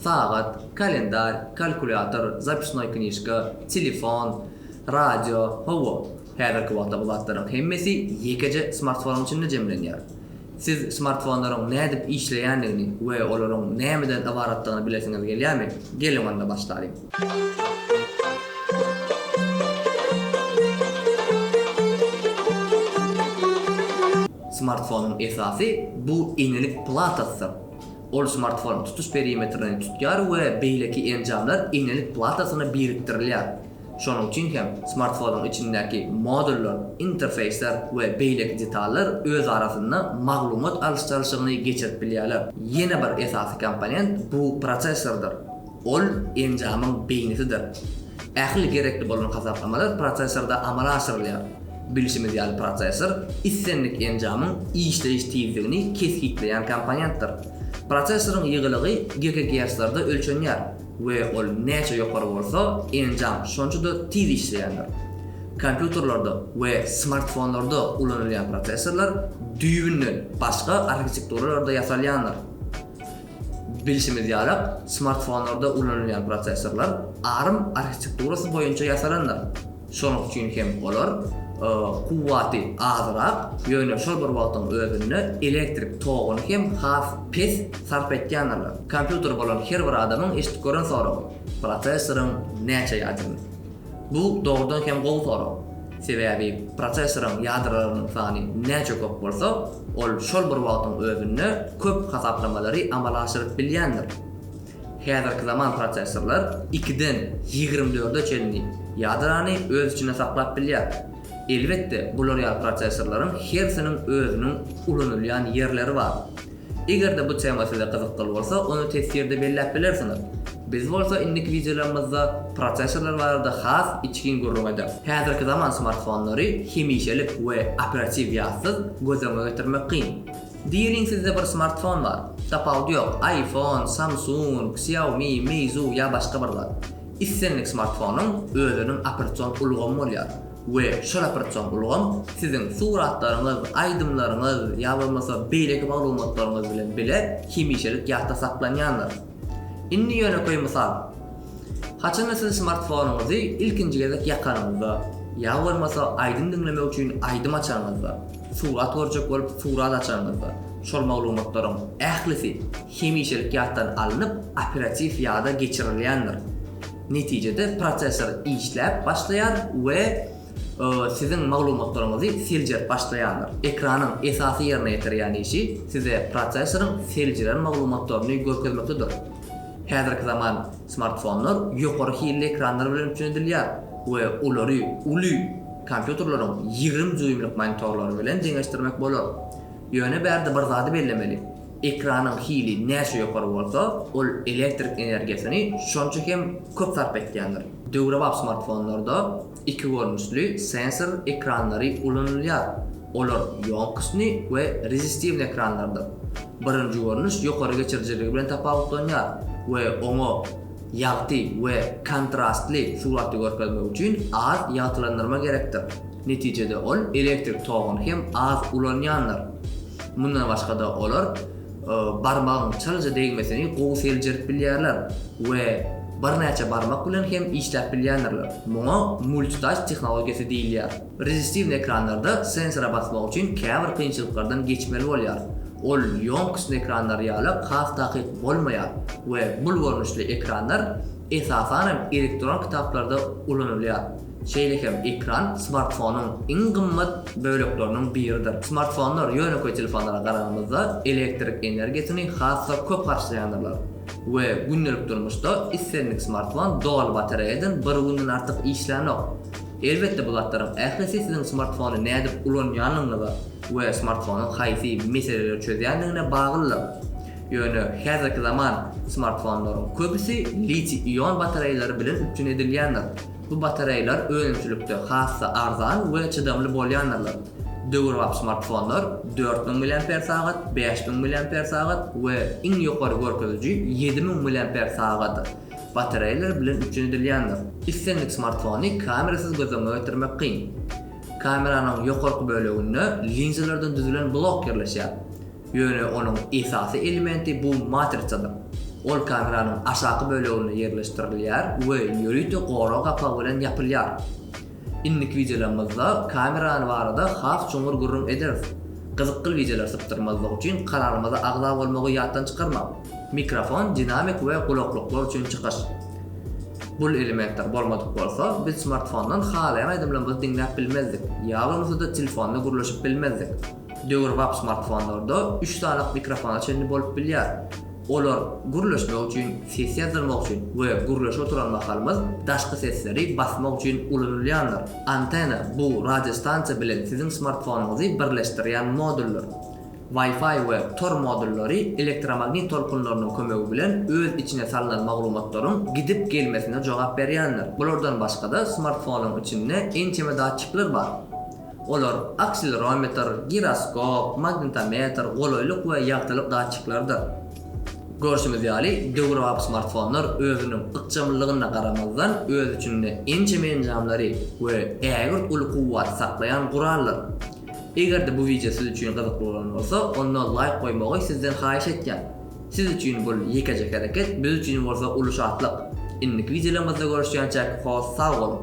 sagat, kalendar, kalkulator, zapisnoy knижка, telefon, radio, hawa. Häzirki wagtda bularlaryň hemmesi ýekeje smartphone içinde jemlenýär. Siz smartfonlaryň nädip işleýändigini we olaryň nämeden ibaratlygyny bilesiňiz gelýärmi? Gelin onda başlaýyn. Smartfonun esasy bu iňelik platasydyr. Ol smartfon tutuş perimetrini tutýar we beýleki enjamlar iňelik platasyna biriktirilýär. Şonuň üçin hem smartfonuň içindäki modullar, interfeysler we beýleki detallar öz arasynda maglumat alıştyrýyşyny geçirip bilýärler. Ýene bir esasy komponent bu prosesordur. Ol enjamyň beýnisidir. Ähli gerekli bolan hasaplamalar prosesorda amala aşyrylýar. Bilişimiz ýaly prosesor issenlik enjamyň işleýiş tezligini kesgitleýän komponentdir. Prosesorun ýygylygy GHz-larda ölçenýär we ol näçe ýokary bolsa, enjam şonçada tez işleýändir. Kompýuterlarda we smartfonlarda ulanylýan prosesorlar düýbünden başga arhitekturalarda ýasalýandyr. Bilişimiz ýaly smartfonlarda ulanylýan prosesorlar ARM arhitekturasy boýunça ýasalandyr. Şonuň üçin hem olar kuwwaty azyrak, ýöne şol bir wagtyň özünde elektrik togyny hem has pes sarf etýändirler. Kompýuter bolan her bir adamyň eşit gören soragy, prosesoryň näçe ýadyny. Bu dogrudan hem gowy soragy. Sebäbi prosesoryň ýadralarynyň sany näçe köp bolsa, ol şol bir wagtyň özünde köp hasaplamary amala aşyryp bilýändir. Häzirki zaman prosesorlar 2-den 24'e çenli ýadrany öz içine saklap bilýär. Elbette bular ýaly prosesorlaryň hersiniň özüniň ulanylýan ýerleri bar. Egerde bu tema size gyzykly bolsa, onu tesirde belläp bilersiňiz. Biz bolsa indiki videolaryňyzda prosesorlar barada has içkin gurulmada. Häzirki zaman smartfonlary hemişelik we operativ ýazsyz gözlemge getirmek kyn. Diýelim sizde bir smartfon bar. Tapawdy ýok, iPhone, Samsung, Xiaomi, Meizu ýa başga birler. Issenlik smartfonuň özüniň operatsion ulgamy bolýar. We şol operatsion ulgam siziň suratlaryňyz, aýdymlaryňyz ýa bolmasa beýleki maglumatlaryňyz bilen bile hemişelik ýatda saklanýandyr. Indi ýöne koý mysal. Haçan siz smartfonuňyzy ilkinji gezek ýakanyňyzda ýa bolmasa aýdym dinlemek üçin aýdym açanyňyzda, surat görjek bolup surat açanyňyzda şol maglumatlaryň ählisi hemişelik ýatdan alınıp operativ ýada geçirilýändir. Netijede prosesor işläp başlaýar we sizin maglumatlaryňyzy siljer başlaýandyr. Ekranyň esasy ýerine ýetirýän işi size prosesoryň siljiren maglumatlaryny görkezmekdedir. Häzirki zaman smartfonlar ýokary hilli ekranlar bilen üçinedilýär we ulary uly kompýuterlaryň 20 düýmlik monitorlary bilen deňeşdirmek bolar. Ýöne bärde bir zady bellemeli. Ekranyň hili näçe ýokary bolsa, ol elektrik energiýasini şonça hem köp sarf etýändir. Döwrewap smartfonlarda iki görnüşli sensor ekranlary ulanylýar. Olar ýonkysny we resistivni ekranlardyr. Birinji görnüş ýokary geçirjiligi bilen tapawutlanýar we oňa ýagty we kontrastly suratly görkezmek üçin az ýagtylandyrma gerekdir. Netijede ol elektrik togyny hem az ulanýandyr. Mundan başga da olar barmagyň çalja degmesini gowy seljerip bilýärler we bir näçe barmak bilen hem işläp bilýändirler. Muňa multitouch tehnologiýasy diýilýär. Resistivni ekranlarda sensora basmak üçin käbir kynçylyklardan geçmeli bolýar. Ol ýonkysny ekranlar ýaly has dakyk bolmaýar we bul görnüşli ekranlar esasan elektron kitaplarda ulanylýar. Şeýlekem ekran smartfonuň iň gymmat bölekleriniň biridir. Smartfonlar ýöne koý telefonlara garaganda elektrik energiýasini hassa köp harçlaýandylar. We gündelik durmuşda issenlik smartfon doğal batareyadan bir günden artyk işlenok. Elbette bulatlaryň ählisi siziň smartfony nädip ulanýanyňyza we smartfonyň haýsy meseleleri çözýändigine baglydyr. Ýöne häzirki zaman smartfonlaryň köpüsi litium-ion batareýalary bilen üçinedilýändir. Bu batareýalar öňümçülükde hassa arzan we çydamly bolýandylar. Döwrewap smartfonlar 4000 mAh, 5000 mAh we iň ýokary görkeziji 7000 mAh batareýalar bilen üçinedilýändir. Issenlik smartfony kamerasyz gözlemge getirmek kyn. Kameranyň ýokarky böleginde linzalardan düzülen blok ýerleşýär. Ýöne onuň esasy elementi bu matrisadyr. ol kameranyň aşaky bölegine yerleşdirilýär we ýörüýte gora gapak bilen ýapylýar. Innik videolarymyzda kamerany barada has çoňur gurrun ederiz. Gyzykly videolar sypdyrmazlyk üçin kanalymyza agza bolmagy ýatdan çykarmak. Mikrofon, dinamik we gulaklyklar üçin çykyş. Bu elementler bolmadyk bolsa, biz smartfondan halaýan aýdymlarymyzy dinläp bilmezdik. Ýa-da da telefonna gurlaşyp bilmezdik. Döwür wap smartfonlarda 3 tane mikrofon açyny bolup bilýär. Olar gurlaşmak üçin, ses ýazdyrymak üçin we gurlaşy oturan makalymyz daşky sesleri basmak üçin ulanylýandyr. Antena bu radio stansiýa bilen sizin smartfonuňyzy birleşdirýän modullar. Wi-Fi we Tor modullary elektromagnet tolkunlarynyň kömegi bilen öz içine salynan maglumatlaryň gidip gelmesine jogap berýändir. Bulardan başga da smartfonuň içinde ençeme datçyklar bar. Olar akselerometr, giroskop, magnetometr, goloýluk we ýagtylyk datçyklardyr. Görüşimiz ýaly döwür wap smartfonlar özüniň ykjamlygyna garamazdan öz içinde ençeme enjamlary we ägir uly kuwwat saklayan gurallar. Eger de bu video siz üçin gyzykly bolan bolsa, onda like goýmagy sizden haýyş etýän. Siz üçin bu ýekejek hereket, biz üçin bolsa uly şatlyk. Innik videolarymyzda görüşýänçä sag bolun.